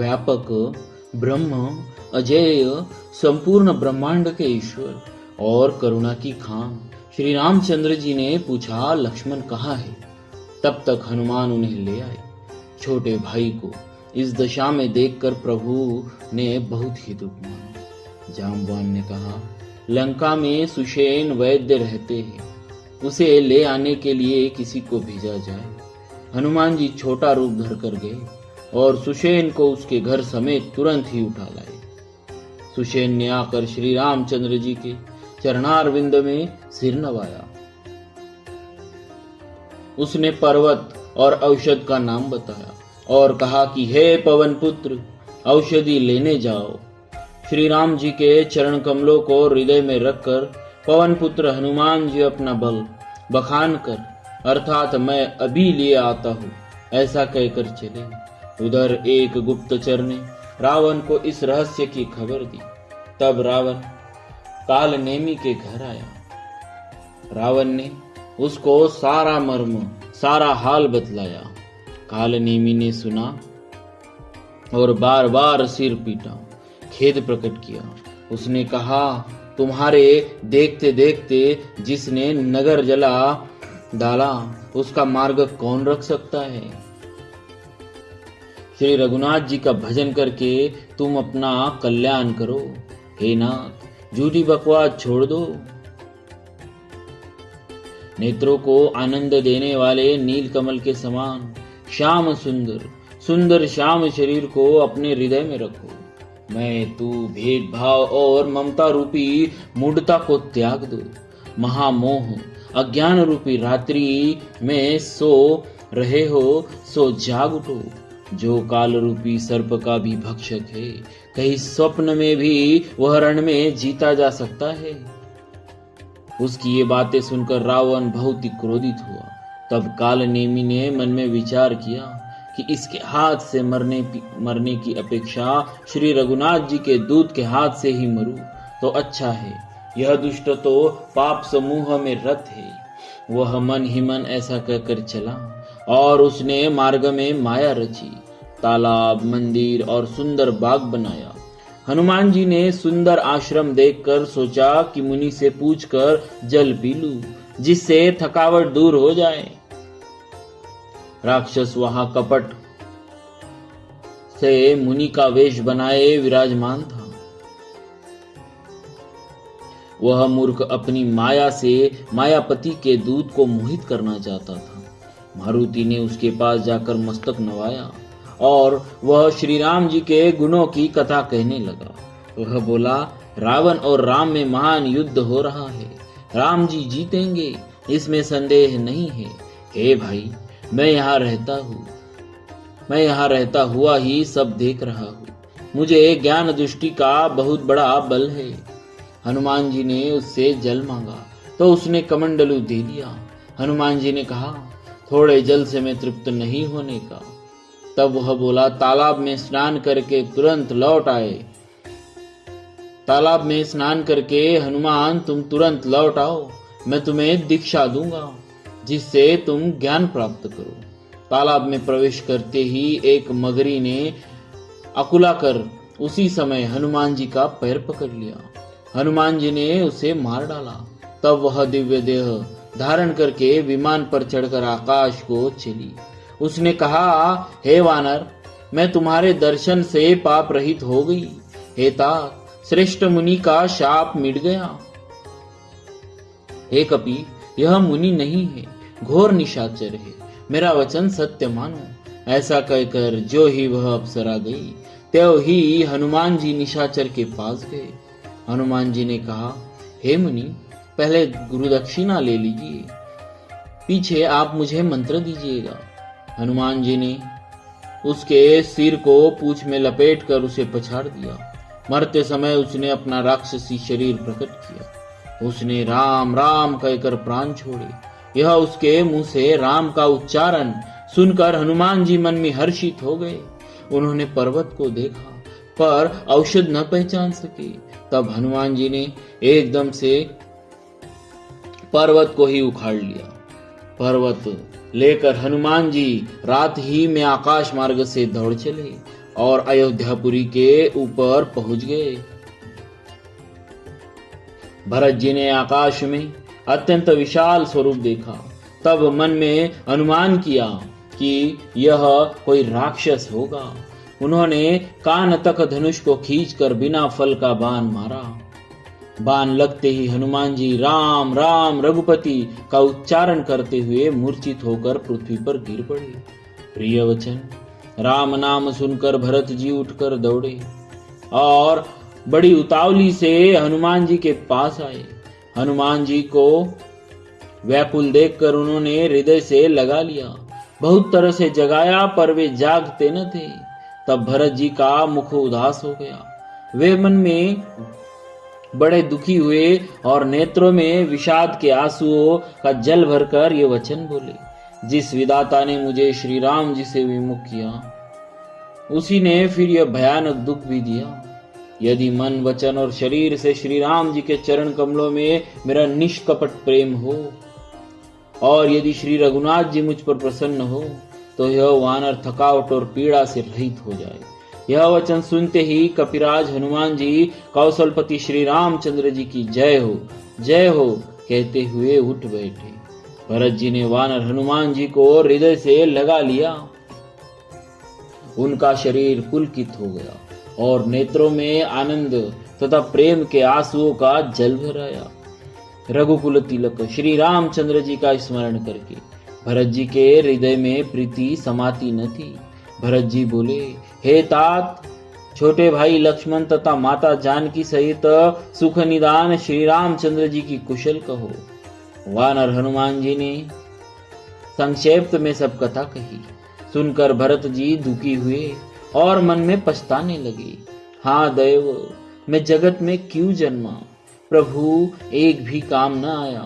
व्यापक, ब्रह्म, अजेय, संपूर्ण ब्रह्मांड के ईश्वर और करुणा की खान श्री रामचंद्र जी ने पूछा, लक्ष्मण कहाँ है? तब तक हनुमान उन्हें ले आए। छोटे भाई को इस दशा में देखकर प्रभु ने बहुत ही दुख माना। जाम्बवान ने कहा, लंका में सुषेण वैद्य रहते हैं, उसे ले आने के लिए किसी को भेजा जाए। हनुमान जी छोटा रूप धर कर गए और सुषेण को उसके घर समेत तुरंत ही उठा लाए। सुषेण ने आकर श्री रामचंद्र जी के चरणारविंद में सिर नवाया। उसने पर्वत और औषध का नाम बताया और कहा कि हे पवन पुत्र, औषधि लेने जाओ। श्री राम जी के चरण कमलों को हृदय में रखकर पवन पुत्र हनुमान जी अपना बल बखान कर, अर्थात मैं अभी लिए आता हूँ, ऐसा कहकर चले। उधर एक गुप्तचर ने रावण को इस रहस्य की खबर दी। तब रावण काल नेमी के घर आया। रावण ने उसको सारा मर्म, सारा हाल बतलाया। काल नेमी ने सुना और बार बार सिर पीटा, खेद प्रकट किया। उसने कहा, तुम्हारे देखते देखते जिसने नगर जला डाला, उसका मार्ग कौन रख सकता है? श्री रघुनाथ जी का भजन करके तुम अपना कल्याण करो। हे नाथ, झूठी बकवास छोड़ दो। नेत्रों को आनंद देने वाले नील कमल के समान श्याम सुंदर सुंदर श्याम शरीर को अपने हृदय में रखो। मैं तू भेदभाव और ममता रूपी मूढ़ता को त्याग दो। महामोह अज्ञान रूपी रात्रि में सो रहे हो, सो जाग उठो। जो काल रूपी सर्प का भी भक्षक है, कहीं स्वप्न में भी वह रण में जीता जा सकता है। उसकी ये बातें सुनकर रावण बहुत ही क्रोधित हुआ। तब काल नेमी ने मन में विचार किया कि इसके हाथ से मरने की अपेक्षा श्री रघुनाथ जी के दूत के हाथ से ही मरूं तो अच्छा है। यह दुष्ट तो पाप समूह में रत है। वह मन ही मन ऐसा कहकर चला और उसने मार्ग में माया रची, तालाब, मंदिर और सुंदर बाग बनाया। हनुमान जी ने सुंदर आश्रम देखकर सोचा कि मुनि से पूछकर जल पी लूं, जिससे थकावट दूर हो जाए। राक्षस वहां कपट से मुनि का वेश बनाए विराजमान था। वह मूर्ख अपनी माया से मायापति के दूत को मोहित करना चाहता था। मारुति ने उसके पास जाकर मस्तक नवाया और वह श्री राम जी के गुणों की कथा कहने लगा। वह बोला, रावण और राम में महान युद्ध हो रहा है। राम जी जीतेंगे, इसमें संदेह नहीं है। हे भाई, मैं यहाँ रहता हुआ ही सब देख रहा हूँ। मुझे ज्ञान दृष्टि का बहुत बड़ा बल है। हनुमान जी ने उससे जल मांगा तो उसने कमंडलू दे दिया। हनुमान जी ने कहा, थोड़े जल से मैं तृप्त नहीं होने का। तब वह बोला, तालाब में स्नान करके तुरंत लौट आए। तालाब में स्नान करके हनुमान तुम तुरंत लौट आओ, मैं तुम्हें दीक्षा दूंगा जिससे तुम ज्ञान प्राप्त करो। तालाब में प्रवेश करते ही एक मगरी ने अकुला कर उसी समय हनुमान जी का पैर पकड़ लिया। हनुमान जी ने उसे मार डाला। तब वह दिव्य देह धारण करके विमान पर चढ़कर आकाश को चली। उसने कहा, हे वानर, मैं तुम्हारे दर्शन से पाप रहित हो गई। हे तात, श्रेष्ठ मुनि का शाप मिट गया। हे कपि, यह मुनि नहीं है, घोर निशाचर है। मेरा वचन सत्य मानो। ऐसा कहकर जो ही वह अप्सरा गई, त्यों ही हनुमान जी निशाचर के पास गए। हनुमान जी ने कहा, हे मुनि, पहले गुरु दक्षिणा ले लीजिए, पीछे आप मुझे मंत्र दीजिएगा। हनुमान जी ने उसके सिर को पूंछ में लपेट कर उसे पछाड़ दिया। मरते समय उसने अपना राक्षसी शरीर प्रकट किया। उसने राम राम कहकर प्राण छोड़े। यह उसके मुंह से राम का उच्चारण सुनकर हनुमान जी मन में हर्षित हो गए। उन्होंने पर्वत को देखा पर औषध न पहचान सके। तब हनुमान जी ने एकदम से पर्वत को ही उखाड़ लिया। पर्वत लेकर हनुमान जी रात ही में आकाश मार्ग से दौड़ चले और अयोध्यापुरी के ऊपर पहुंच गए। भरत जी ने आकाश में अत्यंत विशाल स्वरूप देखा। तब मन में अनुमान किया कि यह कोई राक्षस होगा। उन्होंने कान तक धनुष को खींचकर बिना फल का बाण मारा। बाण लगते ही हनुमान जी राम राम रघुपति का उच्चारण करते हुए मूर्छित होकर पृथ्वी पर गिर पड़े। प्रिय वचन राम नाम सुनकर भरत जी उठकर दौड़े और बड़ी उतावली से हनुमान जी के पास आए। हनुमान जी को व्याकुल देखकर उन्होंने हृदय से लगा लिया। बहुत तरह से जगाया पर वे जागते न थे। तब भरत जी का मुख उदास हो गया। वे मन में बड़े दुखी हुए और नेत्रों में विषाद के आंसुओं का जल भरकर ये वचन बोले, जिस विधाता ने मुझे श्री राम जी से विमुख किया उसी ने फिर यह भयानक दुख भी दिया। यदि मन वचन और शरीर से श्री राम जी के चरण कमलों में मेरा निष्कपट प्रेम हो और यदि श्री रघुनाथ जी मुझ पर प्रसन्न हो तो यह वानर थकावट और पीड़ा से रहित हो जाए। यह वचन सुनते ही कपिराज हनुमान जी कौशलपति श्री रामचंद्र जी की जय हो कहते हुए उठ बैठे। भरत जी ने वानर हनुमान जी को हृदय से लगा लिया। उनका शरीर पुलकित हो गया और नेत्रों में आनंद तथा प्रेम के आंसुओं का जल भर आया। रघुकुल तिलक श्री रामचंद्र जी का स्मरण करके भरत जी के हृदय में प्रीति समाती न थी। भरत जी बोले, हे तात, छोटे भाई लक्ष्मण तथा माता जानकी सहित सुख निदान श्री रामचंद्र जी की कुशल कहो। वानर हनुमान जी ने संक्षेप में सब कथा कही। सुनकर भरत जी दुखी हुए और मन में पछताने लगे। हाँ दैव, मैं जगत में क्यों जन्मा? प्रभु एक भी काम न आया,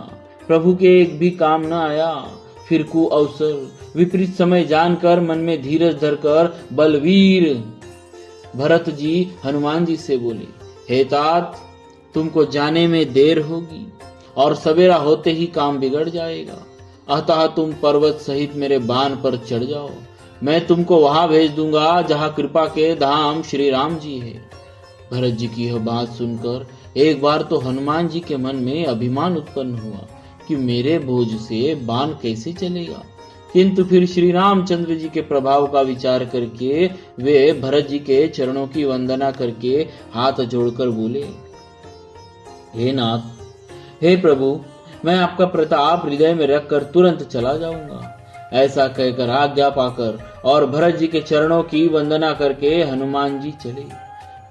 प्रभु के एक भी काम न आया। फिर कु अवसर विपरीत समय जानकर मन में धीरज धरकर बलवीर भरत जी हनुमान जी से बोले, हे तात, तुमको जाने में देर होगी और सवेरा होते ही काम बिगड़ जाएगा। अतः तुम पर्वत सहित मेरे बाण पर चढ़ जाओ। मैं तुमको वहां भेज दूंगा जहां कृपा के धाम श्री राम जी है। भरत जी की यह बात सुनकर एक बार तो हनुमान जी के मन में अभिमान उत्पन्न हुआ कि मेरे बोझ से बाण कैसे चलेगा, किंतु फिर श्री रामचंद्र जी के प्रभाव का विचार करके वे भरत जी के चरणों की वंदना करके हाथ जोड़कर बोले, हे नाथ, हे प्रभु, मैं आपका प्रताप हृदय में रखकर तुरंत चला जाऊंगा। ऐसा कहकर आज्ञा पाकर और भरत जी के चरणों की वंदना करके हनुमान जी चले।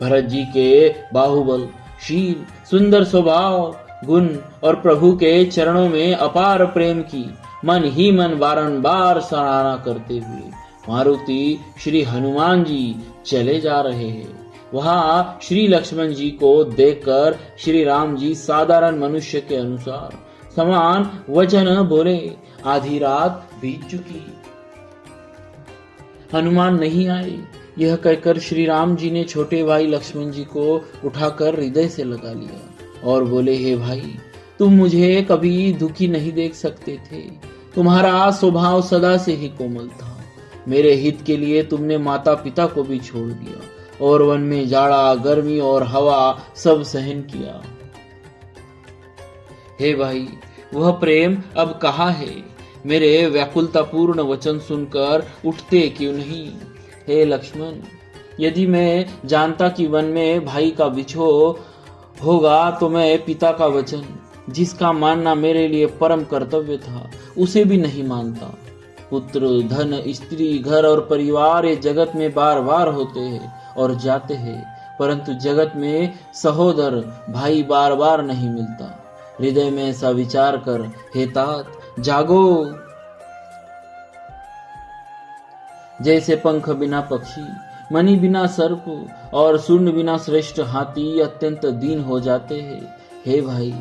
भरत जी के बाहुबल, शील, सुंदर स्वभाव, गुण और प्रभु के चरणों में अपार प्रेम की मन ही मन बारंबार सराहना करते हुए मारुति श्री हनुमान जी चले जा रहे हैं। वहां श्री लक्ष्मण जी को देखकर श्री राम जी साधारण मनुष्य के अनुसार समान वचन बोले, आधी रात बीत चुकी, हनुमान नहीं आए। यह कहकर श्री राम जी ने छोटे भाई लक्ष्मण जी को उठाकर हृदय से लगा लिया और बोले, हे भाई, तुम मुझे कभी दुखी नहीं देख सकते थे। तुम्हारा स्वभाव सदा से ही कोमल था। मेरे हित के लिए तुमने माता पिता को भी छोड़ दिया और वन में जाड़ा, गर्मी और हवा सब सहन किया। हे भाई, वह प्रेम अब कहाँ है? मेरे व्याकुलतापूर्ण वचन सुनकर उठते क्यों नहीं? हे लक्ष्मण, यदि मैं जानता कि वन में भाई का बिछोह होगा तो मैं पिता का वचन, जिसका मानना मेरे लिए परम कर्तव्य था, उसे भी नहीं मानता। पुत्र, धन, स्त्री, घर और परिवार ये जगत में बार बार होते हैं और जाते हैं, परंतु जगत में सहोदर भाई बार बार नहीं मिलता। हृदय में ऐसा विचार कर, हे तात, जागो। जैसे पंख बिना पक्षी, मणि बिना सर्प और सूर्ण बिना श्रेष्ठ हाथी अत्यंत दीन हो जाते हैं। हे भाई,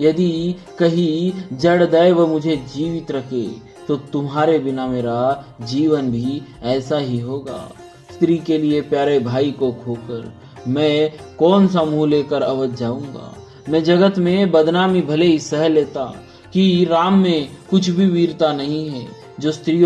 यदि कहीं जड़ दैव मुझे जीवित रखे तो तुम्हारे बिना मेरा जीवन भी ऐसा ही होगा। स्त्री के लिए प्यारे भाई को खोकर मैं कौन सा मुंह लेकर अवध जाऊंगा। मैं जगत में बदनामी भले ही सह लेता कि राम में कुछ भी वीरता नहीं है। जो स्त्री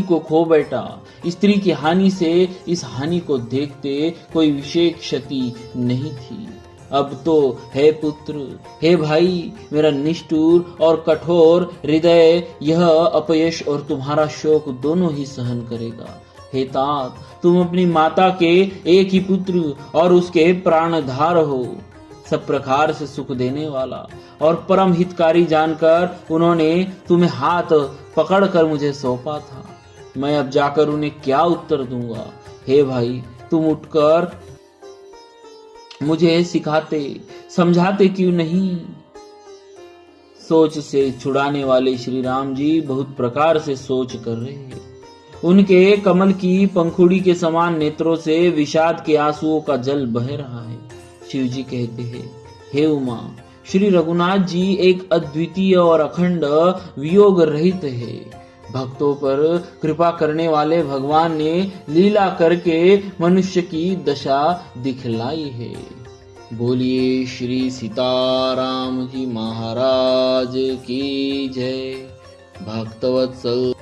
को खो बैठा स्त्री की हानि से इस हानि को देखते कोई विशेष क्षति नहीं थी। अब तो हे पुत्र, हे भाई, मेरा निष्ठुर और कठोर हृदय यह अपयश और तुम्हारा शोक दोनों ही सहन करेगा। हे तात, तुम अपनी माता के एक ही पुत्र और उसके प्राणधार हो। सब प्रकार से सुख देने वाला और परम हितकारी जानकर उन्होंने तुम्हें हाथ पकड़कर मुझे सौंपा था। मैं अब जाकर उन्हें क्या उत्तर दूंगा। हे भाई, तुम उठकर मुझे सिखाते समझाते क्यों नहीं। सोच से छुड़ाने वाले श्री राम जी बहुत प्रकार से सोच कर रहे हैं। उनके कमल की पंखुड़ी के समान नेत्रों से विषाद के आंसुओं का जल बह रहा है। शिव जी कहते हैं, हे उमा, श्री रघुनाथ जी एक अद्वितीय और अखंड वियोग रहित है। भक्तों पर कृपा करने वाले भगवान ने लीला करके मनुष्य की दशा दिखलाई है। बोलिए श्री सीताराम जी महाराज की जय। भक्तवत्सल